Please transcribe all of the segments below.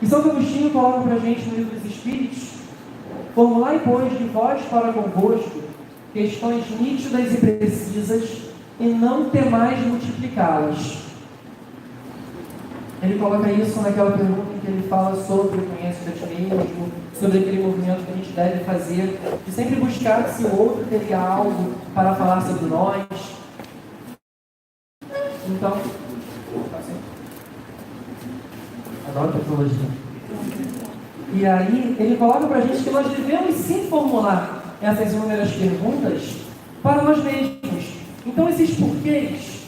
E Santo Agostinho coloca para a gente no Livro dos Espíritos: formulai, pois, de vós para convosco questões nítidas e precisas, e não temais multiplicá-las. Ele coloca isso naquela pergunta em que ele fala sobre conhece-te a ti mesmo, sobre aquele movimento que a gente deve fazer, de sempre buscar se o outro teria algo para falar sobre nós. Então, adoro tecnologia. E aí, ele coloca para a gente que nós devemos sim formular essas inúmeras perguntas para nós mesmos. Então, esses porquês,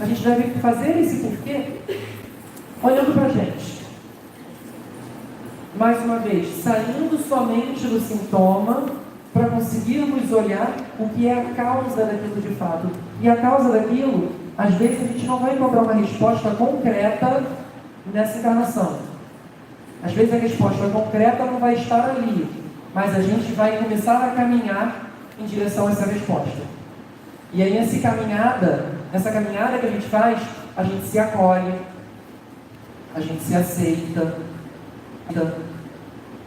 a gente deve fazer esse porquê olhando para a gente. Mais uma vez, saindo somente do sintoma para conseguirmos olhar o que é a causa daquilo de fato. E a causa daquilo, às vezes a gente não vai encontrar uma resposta concreta nessa encarnação. Às vezes a resposta concreta não vai estar ali, mas a gente vai começar a caminhar em direção a essa resposta. E aí nessa caminhada que a gente faz, a gente se acolhe, a gente se aceita,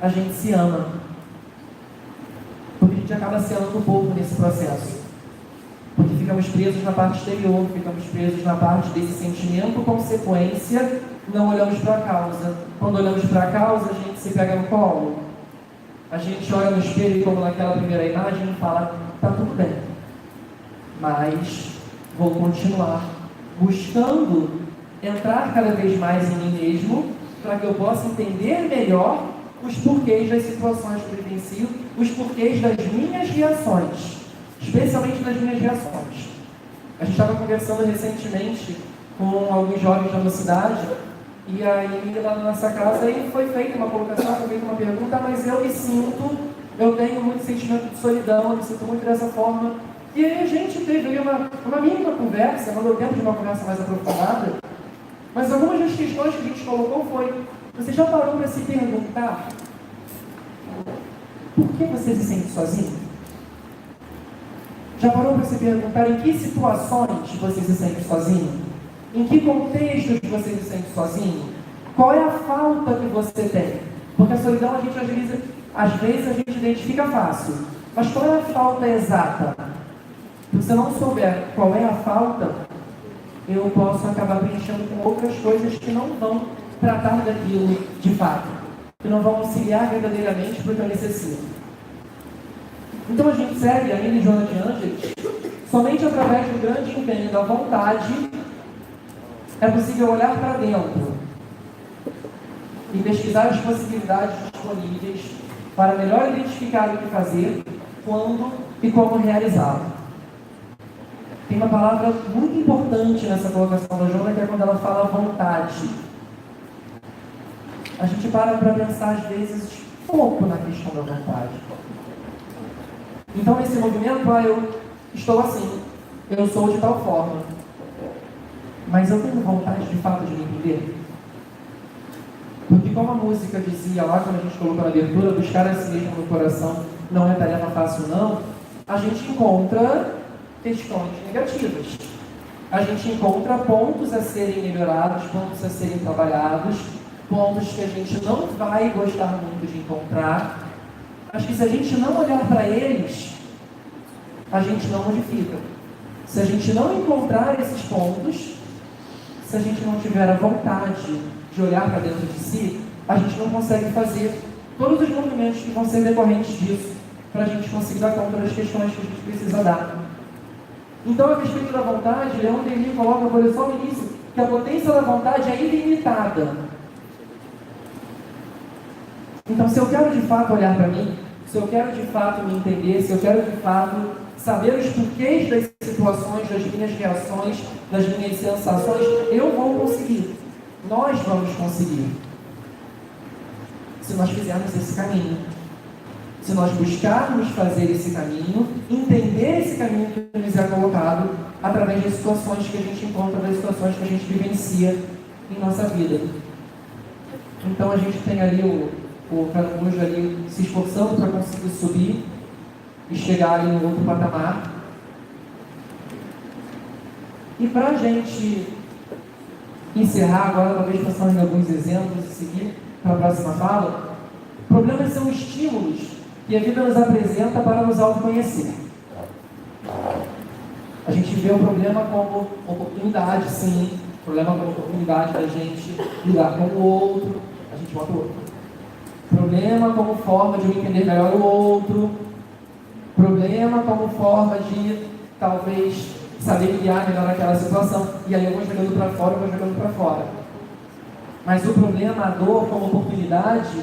a gente se ama. Porque a gente acaba se amando um pouco nesse processo. Porque ficamos presos na parte exterior, ficamos presos na parte desse sentimento consequência, não olhamos para a causa. Quando olhamos para a causa, a gente se pega no colo. A gente olha no espelho, como naquela primeira imagem, e fala: está tudo bem, mas vou continuar buscando entrar cada vez mais em mim mesmo, para que eu possa entender melhor os porquês das situações que eu vivencio, os porquês das minhas reações, especialmente das minhas reações. A gente estava conversando recentemente com alguns jovens da mocidade, e aí lá na nossa casa aí foi feita uma colocação, foi feita uma pergunta: mas eu tenho muito sentimento de solidão, eu me sinto muito dessa forma. E aí a gente teve uma mínima conversa, não deu tempo de uma conversa mais aprofundada, mas algumas das questões que a gente colocou foi: você já parou para se perguntar por que você se sente sozinho? Já parou para se perguntar em que situações você se sente sozinho? Em que contextos você se sente sozinho? Qual é a falta que você tem? Porque a solidão às vezes a gente identifica fácil, mas qual é a falta exata? Se você não souber qual é a falta, eu posso acabar preenchendo com outras coisas que não vão tratar daquilo de fato, que não vão auxiliar verdadeiramente para o que eu necessito. Então a gente segue a Emily Joana de Ângeles: somente através do grande empenho da vontade é possível olhar para dentro e pesquisar as possibilidades disponíveis para melhor identificar o que fazer, quando e como realizá-lo. Tem uma palavra muito importante nessa colocação da Joana, que é quando ela fala vontade. A gente para pensar às vezes pouco na questão da vontade. Então nesse movimento, eu estou assim, eu sou de tal forma, mas eu tenho vontade de fato de me entender? Porque como a música dizia lá, quando a gente colocou na abertura, buscar a si mesmo no coração não é tarefa fácil não, a gente encontra questões negativas. A gente encontra pontos a serem melhorados, pontos a serem trabalhados, pontos que a gente não vai gostar muito de encontrar, mas que se a gente não olhar para eles, a gente não modifica. Se a gente não encontrar esses pontos, se a gente não tiver a vontade de olhar para dentro de si, a gente não consegue fazer todos os movimentos que vão ser decorrentes disso, para a gente conseguir dar conta das questões que a gente precisa dar. Então, a respeito da vontade, Leon Denis coloca, por exemplo, no início, que a potência da vontade é ilimitada. Então, se eu quero de fato olhar para mim, se eu quero de fato me entender, se eu quero de fato saber os porquês das situações, das minhas reações, das minhas sensações, eu vou conseguir. Nós vamos conseguir. Se nós fizermos esse caminho. Se nós buscarmos fazer esse caminho, entender esse caminho que nos é colocado através das situações que a gente encontra, das situações que a gente vivencia em nossa vida. Então a gente tem ali o caramujo ali se esforçando para conseguir subir e chegar ali no outro patamar. E para a gente encerrar agora, talvez pensando em alguns exemplos e seguir para a próxima fala. Problemas são estímulos que a vida nos apresenta para nos autoconhecer. A gente vê o problema como oportunidade, sim. O problema como oportunidade da gente lidar com o outro. A gente bota o outro. Problema como forma de eu entender melhor o outro. Problema como forma de, talvez, saber guiar melhor aquela situação. E aí eu vou jogando para fora, eu vou jogando para fora. Mas o problema, a dor, como oportunidade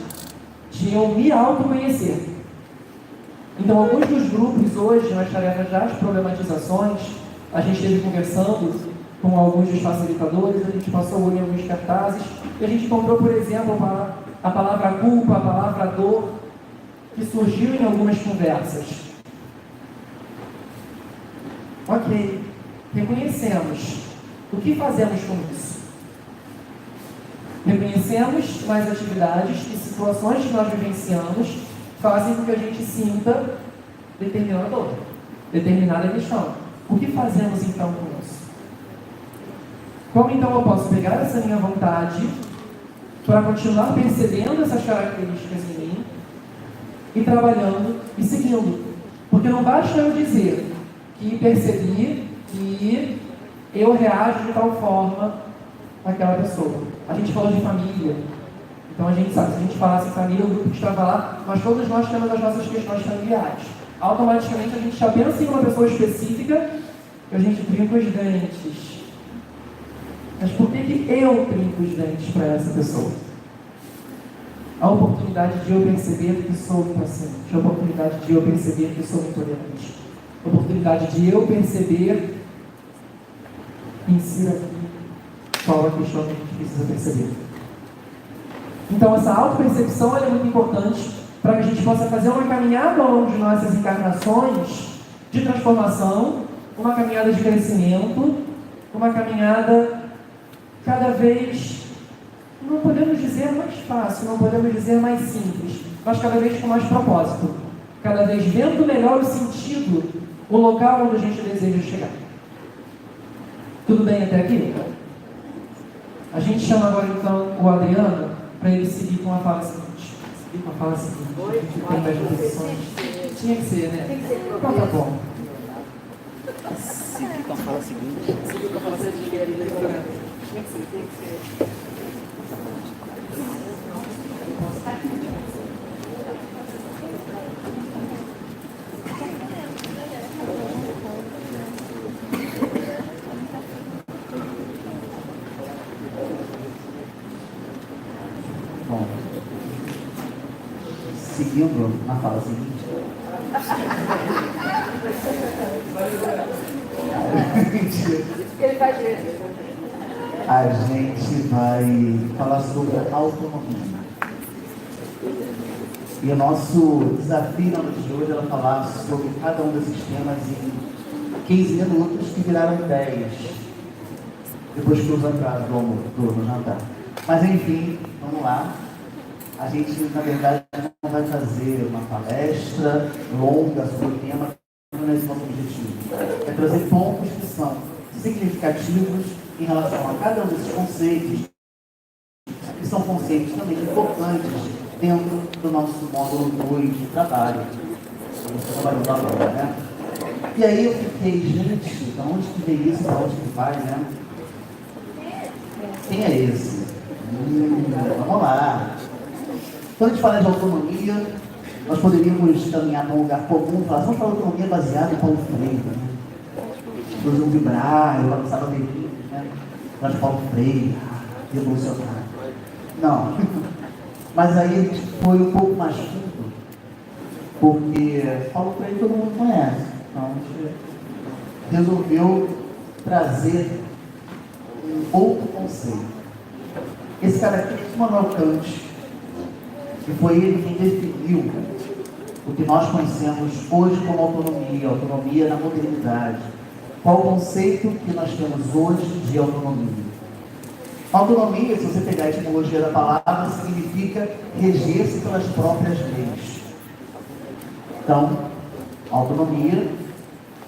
de eu me autoconhecer. Então, alguns dos grupos hoje, nas tarefas das problematizações, a gente esteve conversando com alguns dos facilitadores, a gente passou o olho em alguns cartazes, e a gente encontrou, por exemplo, a palavra culpa, a palavra dor, que surgiu em algumas conversas. Ok, reconhecemos. O que fazemos com isso? Reconhecemos mais atividades e situações que nós vivenciamos fazem com que a gente sinta determinada dor, determinada questão. O que fazemos então com isso? Como então eu posso pegar essa minha vontade para continuar percebendo essas características em mim e trabalhando e seguindo? Porque não basta eu dizer que percebi que eu reajo de tal forma àquela pessoa. A gente falou de família. Então a gente sabe, se a gente falasse em família, o grupo que estava lá, mas todos nós temos as nossas questões familiares. Automaticamente a gente já pensa em uma pessoa específica que a gente trinca os dentes. Mas por que eu trinco os dentes para essa pessoa? A oportunidade de eu perceber que sou impaciente, a oportunidade de eu perceber que sou intolerante, a oportunidade de eu perceber, insira aqui qual a questão que a gente precisa perceber. Então, essa autopercepção é muito importante para que a gente possa fazer uma caminhada ao longo de nossas encarnações de transformação, uma caminhada de crescimento, uma caminhada cada vez, não podemos dizer mais fácil, não podemos dizer mais simples, mas cada vez com mais propósito, cada vez vendo melhor o sentido, o local onde a gente deseja chegar. Tudo bem até aqui? A gente chama agora então o Adriano para ele seguir com a fala seguinte. Seguir com a fala seguinte. A gente tem mais posições. Tinha que ser, né? Tem que ser. Então tá bom. Seguir com a fala seguinte. Seguir com a fala seguinte. Tinha que ser, tem que ser. Seguindo na fala seguinte, a gente vai falar sobre autonomia. E o nosso desafio na noite de hoje é falar sobre cada um desses temas em 15 minutos que viraram 10, depois que os atrasos do jantar. Mas enfim, vamos lá. A gente, na verdade, não vai fazer uma palestra longa sobre o tema, não é esse nosso objetivo. É trazer pontos que são significativos em relação a cada um desses conceitos, que são conceitos também importantes dentro do nosso módulo 2 de trabalho. Você trabalhou agora, né? E aí eu fiquei, gente, de onde que veio isso, para onde que vai, né? Quem é esse? Vamos lá. Quando a gente fala de autonomia, nós poderíamos caminhar para um lugar comum e falar, vamos falar de autonomia baseada em Paulo Freire. Nós vamos vibrar, eu lançava delírios, né? Nós Paulo Freire, revolucionário. Não. Mas aí a gente foi um pouco mais fundo, porque Paulo Freire todo mundo conhece. Então a gente resolveu trazer um outro conceito. Esse cara aqui é Immanuel Kant, que foi ele quem definiu o que nós conhecemos hoje como autonomia na modernidade. Qual o conceito que nós temos hoje de autonomia? Autonomia, se você pegar a etimologia da palavra, significa reger-se pelas próprias leis. Então, autonomia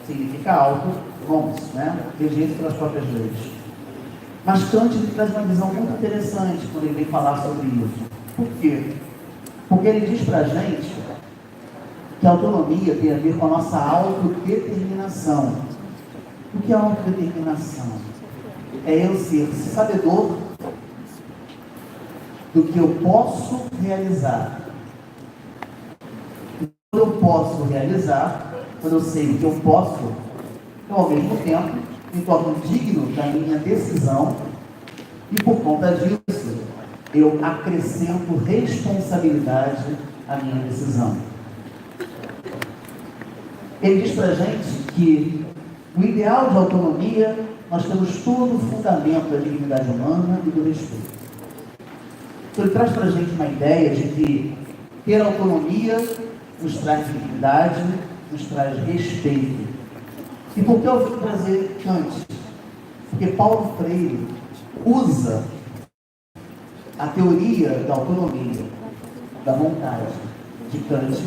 significa auto, vamos, né? Reger-se pelas próprias leis. Mas Kant ele traz uma visão muito interessante quando ele vem falar sobre isso. Por quê? Porque ele diz para a gente que a autonomia tem a ver com a nossa autodeterminação. O que é autodeterminação? É eu ser sabedor do que eu posso realizar. Quando eu posso realizar, quando eu sei o que eu posso, eu ao mesmo tempo me torno digno da minha decisão e por conta disso eu acrescento responsabilidade à minha decisão. Ele diz para a gente que o ideal de autonomia, nós temos todo o fundamento da dignidade humana e do respeito. Então ele traz para a gente uma ideia de que ter autonomia nos traz dignidade, nos traz respeito. E por que eu vim trazer Kant? Porque Paulo Freire usa a teoria da autonomia, da vontade de Kant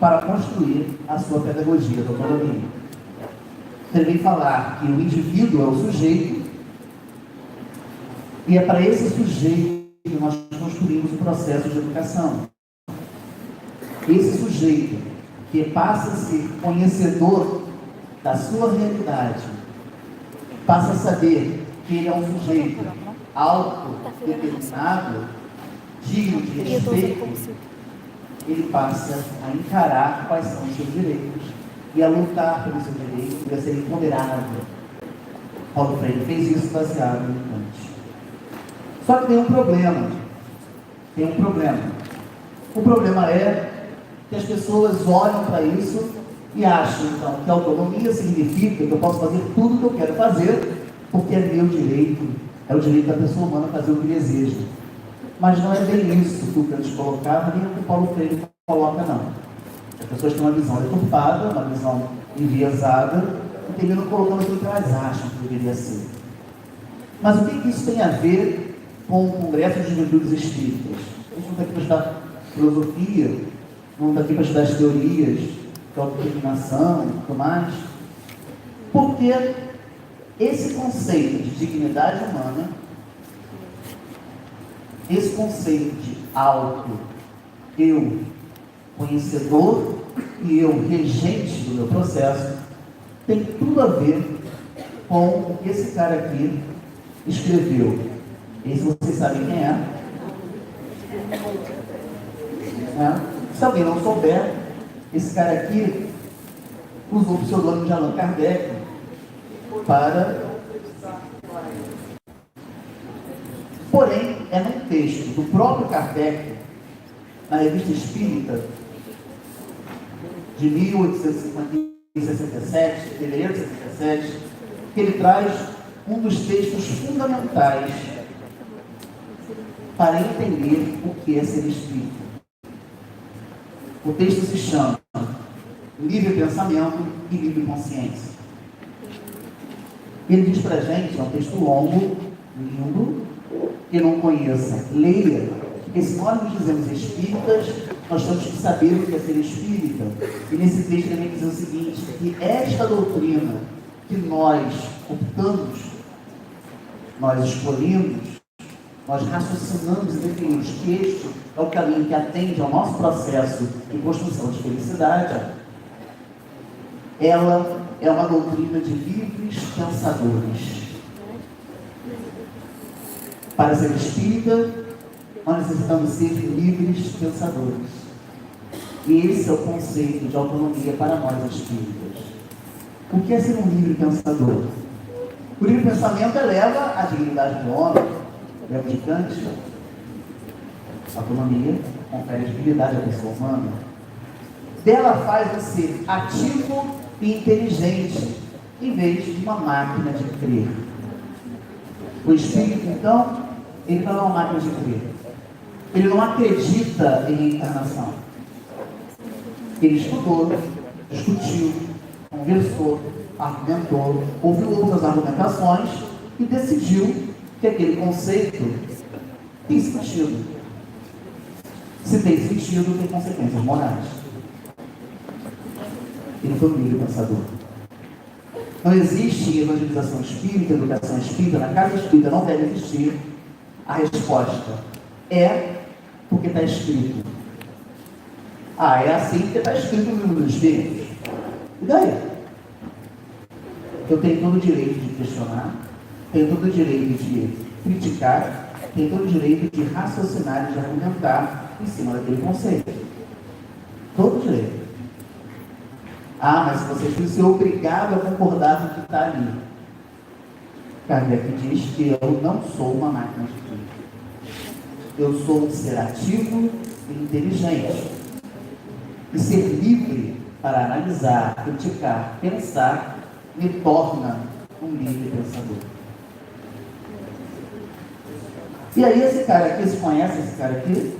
para construir a sua pedagogia da autonomia. Ele vem falar que o indivíduo é o sujeito e é para esse sujeito que nós construímos o processo de educação. Esse sujeito que passa a ser conhecedor da sua realidade, passa a saber que ele é um sujeito autodeterminado, digno de respeito, ele passa a encarar quais são os seus direitos e a lutar pelos seus direitos e a ser empoderado. Paulo Freire fez isso baseado em Kant. Só que tem um problema. O problema é que as pessoas olham para isso e acham, então, que a autonomia significa que eu posso fazer tudo o que eu quero fazer, porque é meu direito, é o direito da pessoa humana fazer o que deseja. Mas não é bem isso que o Kant colocava, nem o que o Paulo Freire coloca, não. As pessoas têm uma visão deturpada, uma visão enviesada, e terminam colocando aquilo que elas acham que deveria ser. Mas o que isso tem a ver com o Congresso de Juventudes Espíritas? A gente não está aqui para estudar filosofia, não está aqui para estudar as teorias de autodeterminação e tudo mais. Porque esse conceito de dignidade humana, esse conceito de eu conhecedor e eu regente do meu processo, tem tudo a ver com o que esse cara aqui escreveu. Esse vocês sabem quem é. Se alguém não souber, esse cara aqui usou o pseudônimo de Allan Kardec para... Porém, é num texto do próprio Kardec, na Revista Espírita, de 1867, fevereiro de 67, que ele traz um dos textos fundamentais para entender o que é ser espírita. O texto se chama Livre Pensamento e Livre Consciência. Ele diz para a gente, é um texto longo, lindo, que não conheça, leia, porque se nós nos dizemos espíritas, nós temos que saber o que é ser espírita. E nesse texto ele vem dizer o seguinte, que esta doutrina que nós optamos, nós escolhemos, nós raciocinamos e definimos que este é o caminho que atende ao nosso processo de construção de felicidade, ela é uma doutrina de livres pensadores. Para ser espírita, nós necessitamos ser livres pensadores. E esse é o conceito de autonomia para nós espíritas. O que é ser um livre pensador? O livre pensamento eleva a dignidade do homem, leva de Kant. A autonomia confere dignidade à pessoa humana. Dela faz você ativo e inteligente, em vez de uma máquina de crer. O espírito, então, ele não é uma máquina de crer. Ele não acredita em reencarnação. Ele estudou, discutiu, conversou, argumentou, ouviu outras argumentações e decidiu que aquele conceito tem sentido. Se tem sentido, tem consequências morais. Ele foi um livre pensador. Não existe evangelização espírita, educação espírita, na casa espírita não deve existir. A resposta é porque está escrito. Ah, é assim porque está escrito no livro dos Espíritos. E daí? Eu tenho todo o direito de questionar, tenho todo o direito de criticar, tenho todo o direito de raciocinar e de argumentar em cima daquele conceito. Todo o direito. Ah, mas vocês precisam ser obrigados a concordar com o que está ali. Kardec diz que eu não sou uma máquina de crítica. Eu sou um ser ativo e inteligente. E ser livre para analisar, criticar, pensar, me torna um livre pensador. E aí esse cara aqui, vocês conhecem esse cara aqui?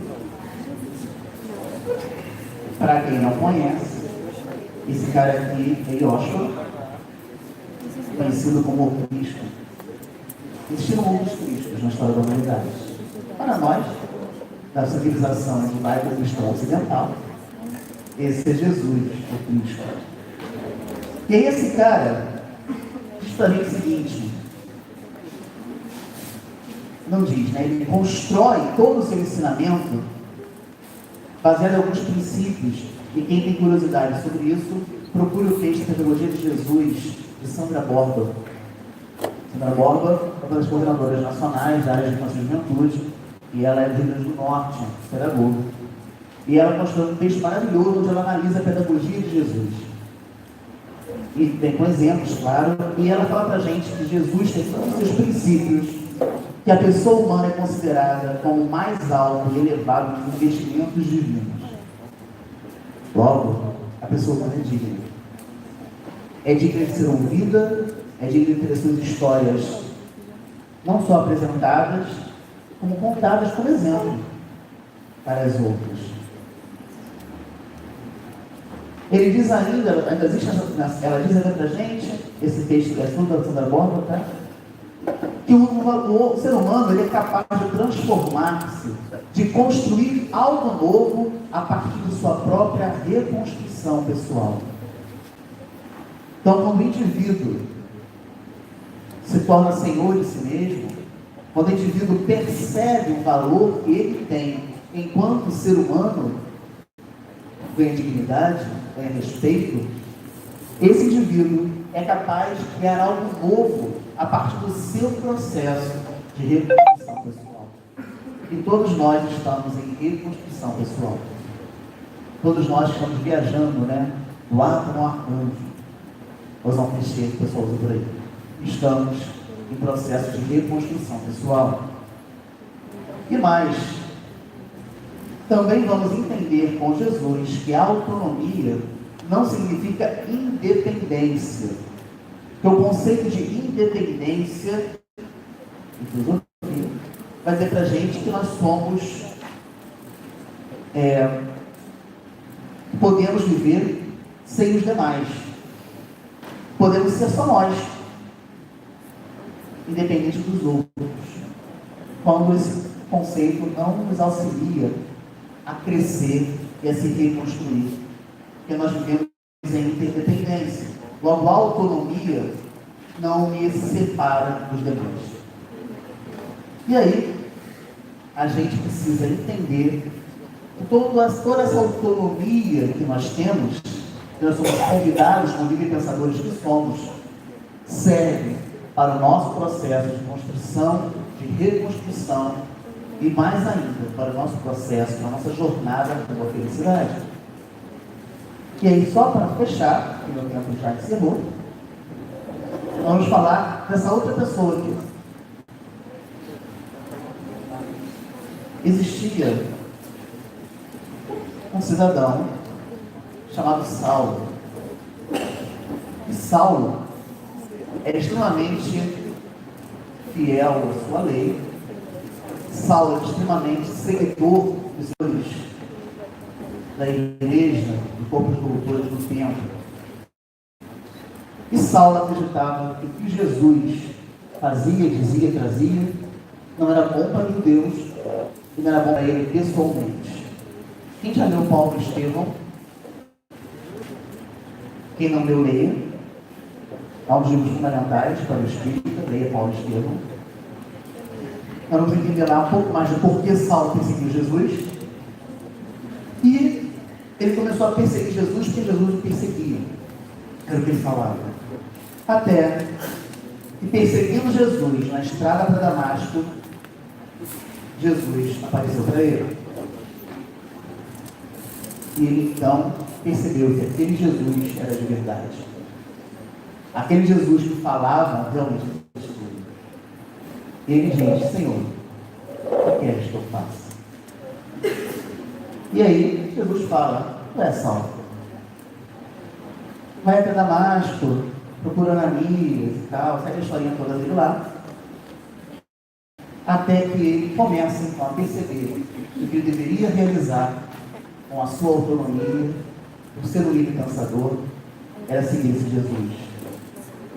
Para quem não conhece, esse cara aqui é Yoshua, conhecido como o Cristo. Existiram muitos Cristos na história da humanidade. Para nós, da civilização judaico-cristã ocidental, esse é Jesus, o Cristo. E aí esse cara diz para mim o seguinte, não diz, né? Ele constrói todo o seu ensinamento baseado em alguns princípios, e quem tem curiosidade sobre isso, procure o texto Pedagogia de Jesus, de Sandra Borba. Sandra Borba é uma das coordenadoras nacionais da área de educação e juventude, e ela é do Rio Grande do Norte, pedagoga. E ela mostrou um texto maravilhoso, onde ela analisa a pedagogia de Jesus. E tem com exemplos, claro, e ela fala para a gente que Jesus tem todos os seus princípios, que a pessoa humana é considerada como o mais alto e elevado dos investimentos divinos. Logo, a pessoa humana é digna. É digna de ser ouvida, é digna de ter as suas histórias não só apresentadas, como contadas como exemplo para as outras. Ele diz ainda, ela diz ainda para a gente, esse texto que é tudo da Sandra Borba, tá? Que o ser humano ele é capaz de transformar-se, de construir algo novo a partir de sua própria reconstrução pessoal. Então, quando o indivíduo se torna senhor de si mesmo, quando o indivíduo percebe o valor que ele tem enquanto ser humano, ganha dignidade, ganha respeito, esse indivíduo é capaz de criar algo novo a partir do seu processo de reconstrução pessoal. E todos nós estamos em reconstrução pessoal. Todos nós estamos viajando, né? Do átomo ao arcanjo. Vou usar um clichê que o pessoal usa por aí. Estamos em processo de reconstrução pessoal. E mais, também vamos entender com Jesus que a autonomia não significa independência. Porque o conceito de independência, vai dizer para a gente que nós somos, podemos viver sem os demais. Podemos ser só nós, independente dos outros. Quando esse conceito não nos auxilia a crescer e a se reconstruir. Porque nós vivemos em interdependência. Logo, a autonomia não me separa dos demais. E aí, a gente precisa entender que toda essa autonomia que nós temos, que nós somos convidados, como livres pensadores que somos, serve para o nosso processo de construção, de reconstrução e mais ainda para o nosso processo, para a nossa jornada com a felicidade. E aí, só para fechar, que meu tempo já encerrou, vamos falar dessa outra pessoa aqui. Existia um cidadão chamado Saulo. E Saulo era extremamente fiel à sua lei. Saulo era extremamente seguidor dos senhores da igreja, do corpo de doutores do templo. E Saulo acreditava que o que Jesus fazia, dizia, trazia, não era bom para Deus e não era bom para ele pessoalmente. Quem já leu Paulo e Estevão? Quem não leu, leia. Há uns livros fundamentais para o espírita, leia Paulo Estevam. Nós vamos entender lá um pouco mais do porquê Saulo perseguiu Jesus. E ele começou a perseguir Jesus porque Jesus o perseguia. Era o que ele falava. Até que, perseguindo Jesus na estrada para Damasco, Jesus apareceu para ele. E ele então percebeu que aquele Jesus era de verdade. Aquele Jesus que falava realmente de Jesus. Ele diz: Senhor, o que queres que eu faça? E aí Jesus fala: Saulo, vai até Damasco, procurando Ananias e tal, segue a historinha toda dele lá. Até que ele começa então a perceber que o que ele deveria realizar com a sua autonomia, por ser um livre pensador, era seguir esse Jesus.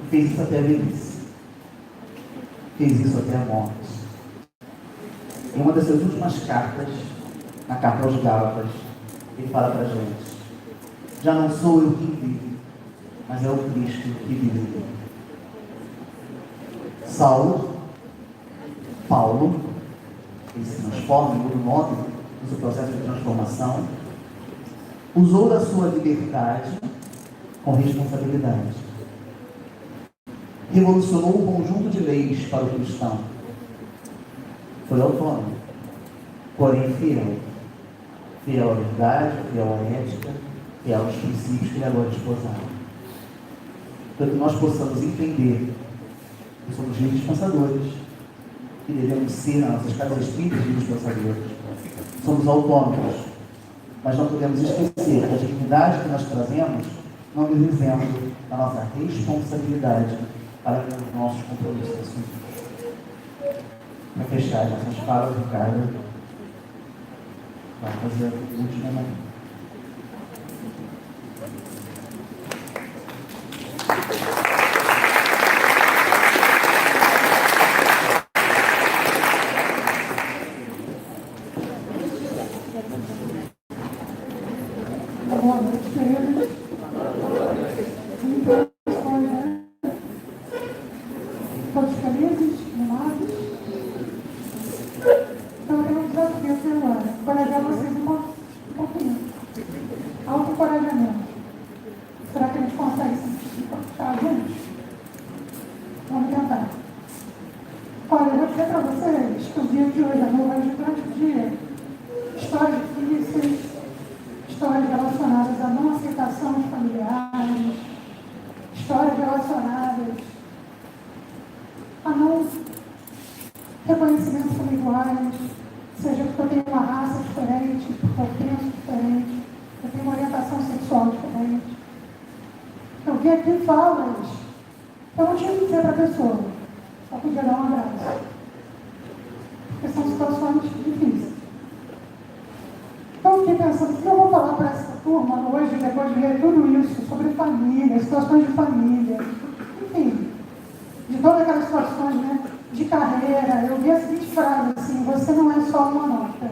E fez isso até a velhice. Fez isso até a morte. Em uma das suas últimas cartas, na carta aos Gálatas, ele fala para a gente: já não sou eu quem vive, mas é o Cristo que vive em mim. Saulo, Paulo, ele se transforma, muda o nome no seu processo de transformação, usou da sua liberdade com responsabilidade. Revolucionou um conjunto de leis para o cristão. Foi autônomo, porém fiel. Fiel à verdade, fiel à ética, fiel aos princípios que ele agora desposava. Para que nós possamos entender que somos livres pensadores, que devemos ser nas nossas casas espíritas livres pensadores. Somos autônomos, mas não podemos esquecer que a dignidade que nós trazemos não nos isenta da nossa responsabilidade para com os nossos compromissos assumidos. Para fechar as nossas falas, Ricardo vai fazer o último momento. Boa noite, queridos. Todos felizes, animados. Então eu tenho um desafio pelo ano. Encorajar vocês um pouquinho. Autoencorajamento. Será que a gente consegue se conquistar juntos? Vamos tentar. Olha, eu vou dizer para vocês que o dia de hoje à noite, durante o dia, histórias difíceis, histórias relacionadas à não aceitação de familiares, histórias relacionadas a não reconhecimentos como iguais, seja porque eu tenho uma raça diferente, porque eu penso diferente, eu tenho uma orientação sexual diferente. Eu vi aqui falas que eu não tinha que dizer para a pessoa, só podia dar um abraço. Porque são situações difíceis. Então eu fiquei pensando, o que eu vou falar para essa turma hoje, depois de ler tudo isso, sobre família, situações de família, enfim, de todas aquelas situações, né, de carreira. Eu vi a seguinte frase, assim: você não é só uma nota.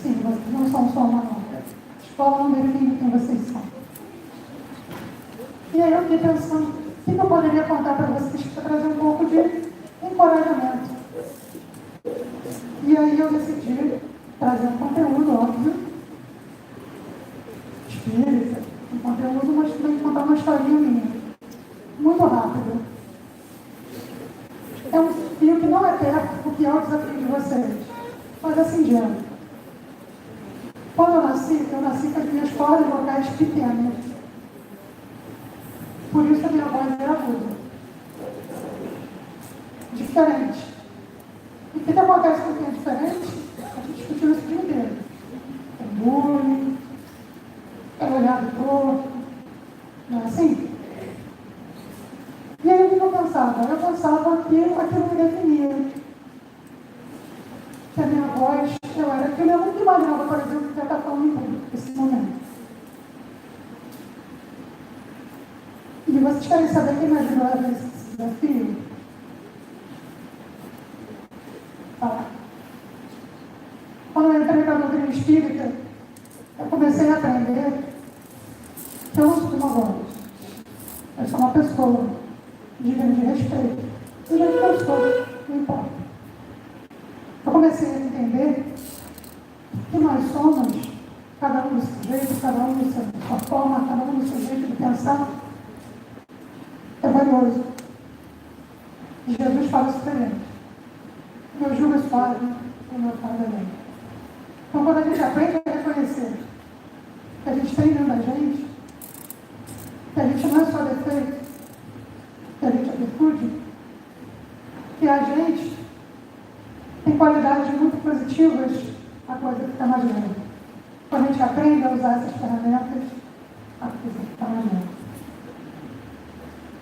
Sim, vocês não são só uma nota. A escola não define quem vocês são. E aí eu fiquei pensando, o que eu poderia contar para vocês para trazer um pouco de encorajamento. E aí eu decidi trazer um conteúdo, óbvio, espírita, um conteúdo, mas também contar uma historinha minha, muito rápido. É um desafio que não é perto, porque é o desafio de vocês, mas assim diante. Quando eu nasci com as minhas cordas vocais pequenas. Por isso a minha voz é aguda. Diferente. E o que acontece com quem é diferente? A gente discutiu isso o dia inteiro. É bullying, é olhado torto, não é assim? E aí o que eu pensava? Eu pensava que aquilo me definia. Que a minha voz, eu era aquilo, eu nunca imaginava, por exemplo, que eu estava falando em público nesse momento. E vocês querem saber quem me ajudou a ver esse desafio? Tá. Quando eu entrei para a doutrina espírita, eu comecei a aprender que eu uso de uma voz. Eu sou uma pessoa entender que nós somos, cada um do seu jeito, cada um da sua forma, cada um do seu jeito de pensar, é valioso. E Jesus fala isso para ele. Meu jugo é suave, o meu fardo é leve. Então, quando a gente aprende a reconhecer que a gente tem dentro da gente, que a gente não é só defeito, que a gente é virtude, que a gente tem qualidades muito positivas, a coisa fica mais leve. Quando a gente aprende a usar essas ferramentas, a coisa fica mais leve.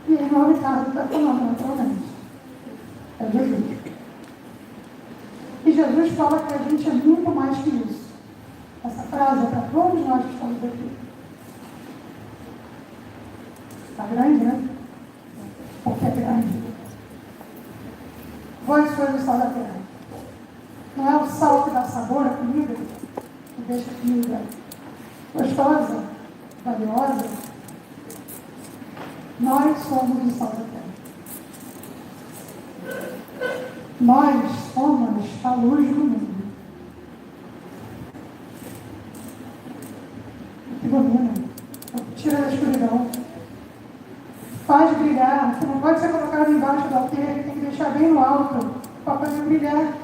E aí o Ricardo está falando naturalmente. É Jesus. E Jesus fala que a gente é muito mais que isso. Essa frase é para todos nós que estamos aqui. Está grande, né? Porque é grande. Vós sois o sal da terra. Não é o sal que dá sabor à comida, que deixa a comida gostosa, valiosa. Nós somos o sal da terra. Nós somos a luz do mundo. Que ilumina, tira da escuridão, faz brilhar. Você não pode ser colocado embaixo do alqueire, tem que deixar bem no alto para fazer brilhar.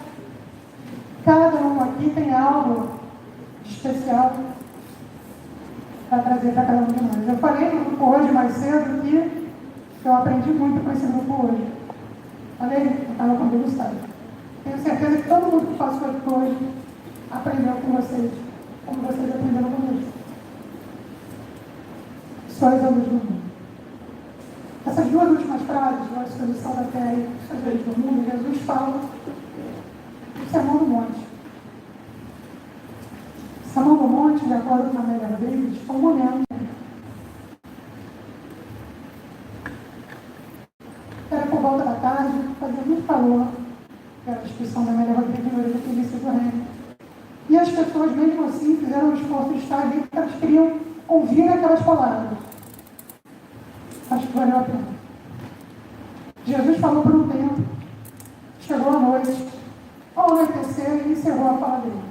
Cada um aqui tem algo especial para trazer para cada um de nós. Eu falei no grupo hoje mais cedo que eu aprendi muito com esse grupo hoje. Falei, eu estava com o Gustavo. Tenho certeza que todo mundo que passou aqui hoje aprendeu com vocês, como vocês aprenderam comigo. Sois a luz do mundo. Essas duas últimas frases, nós somos o sal da terra e sois a luz do mundo, Jesus fala no Sermão do Monte. O Sermão do Monte, de acordo com a Amélia Rodrigues, foi um momento. Era por volta da tarde, fazia muito calor, era a descrição da Amélia Rodrigues no Orelha Felícia do Reino. E as pessoas, mesmo assim, fizeram um esforço de estar ali, porque elas queriam ouvir aquelas palavras. Acho que valeu a pena. Jesus falou por um tempo, chegou a noite, ao anoitecer, e encerrou a fala dele.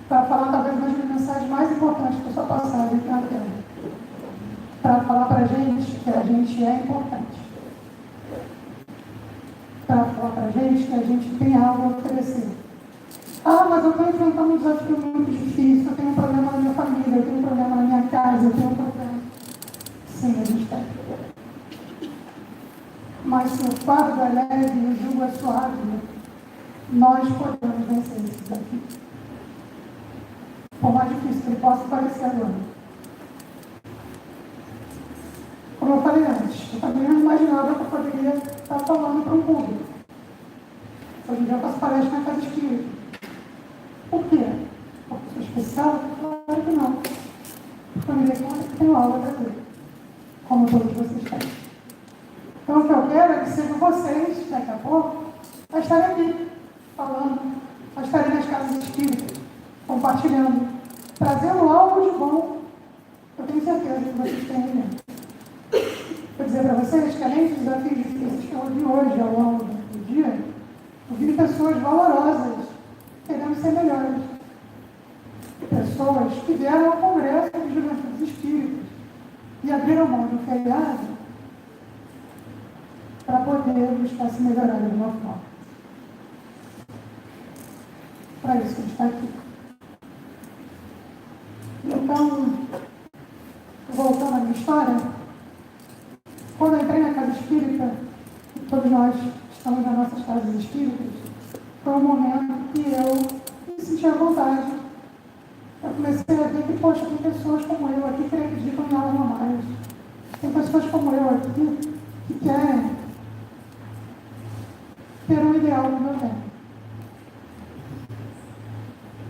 Para falar talvez uma das mensagens mais importantes da sua passagem aqui na Terra. Para falar para a gente que a gente é importante. Para falar para a gente que a gente tem algo a oferecer. Ah, mas eu estou enfrentando um desafio muito difícil, eu tenho um problema na minha família, eu tenho um problema na minha casa, eu tenho um problema. Sim, a gente tem. Mas se o fardo é leve e o jugo é suave, nós podemos vencer esse desafio. Por mais difícil que ele possa parecer agora. Como eu falei antes, eu também não imaginava que eu poderia estar falando para um público. Hoje em dia eu faço palestra na Casa Espírita. Por quê? Porque sou especial? Claro que não. Porque eu me dei conta que tenho aula para fazer. Como todos vocês têm. Então o que eu quero é que sejam vocês, daqui a pouco, a estarem aqui, falando, a estarem nas casas espíritas, compartilhando, trazendo algo de bom. Eu tenho certeza que vocês têm aí dentro. Vou dizer para vocês que além dos desafios difíceis que eu vi hoje ao longo do dia, eu vi pessoas valorosas, querendo ser melhores. Pessoas que vieram ao Congresso de Juventudes Espíritas e abriram mão do feriado para poder buscar se melhorar de alguma forma. Para isso que a gente está aqui. Então, voltando à minha história, quando eu entrei na Casa Espírita, e todos nós estamos nas nossas casas espíritas, foi um momento que eu me senti à vontade. Eu comecei a ver que, poxa, tem pessoas como eu aqui que acreditam em algo a mais. Tem pessoas como eu aqui que querem ter um ideal como eu tenho.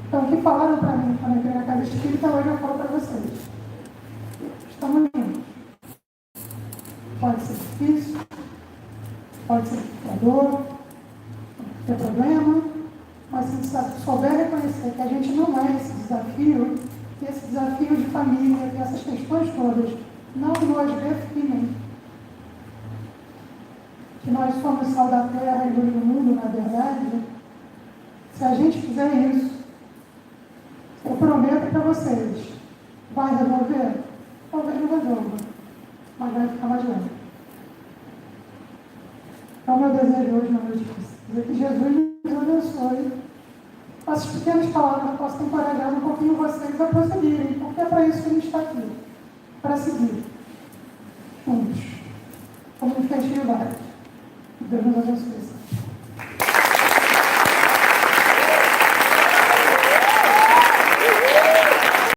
Então, o que falaram para mim quando eu entrei na Casa Espírita, hoje eu falo para vocês. Estamos juntos. Pode ser difícil, pode ser desafiador, pode ter problema, mas se souber reconhecer que a gente não é esse desafio de família, que essas questões todas não nos definem, que nós somos sal da terra e luz do mundo, na verdade, Se a gente fizer isso, eu prometo para vocês, vai resolver? Talvez não resolva, mas vai ficar mais leve. Então, meu desejo hoje na noite é que Jesus nos abençoe. Essas pequenas palavras possam encorajar um pouquinho vocês a prosseguirem, porque é para isso que a gente está aqui, para seguir juntos, como festividade. Que Deus nos abençoe.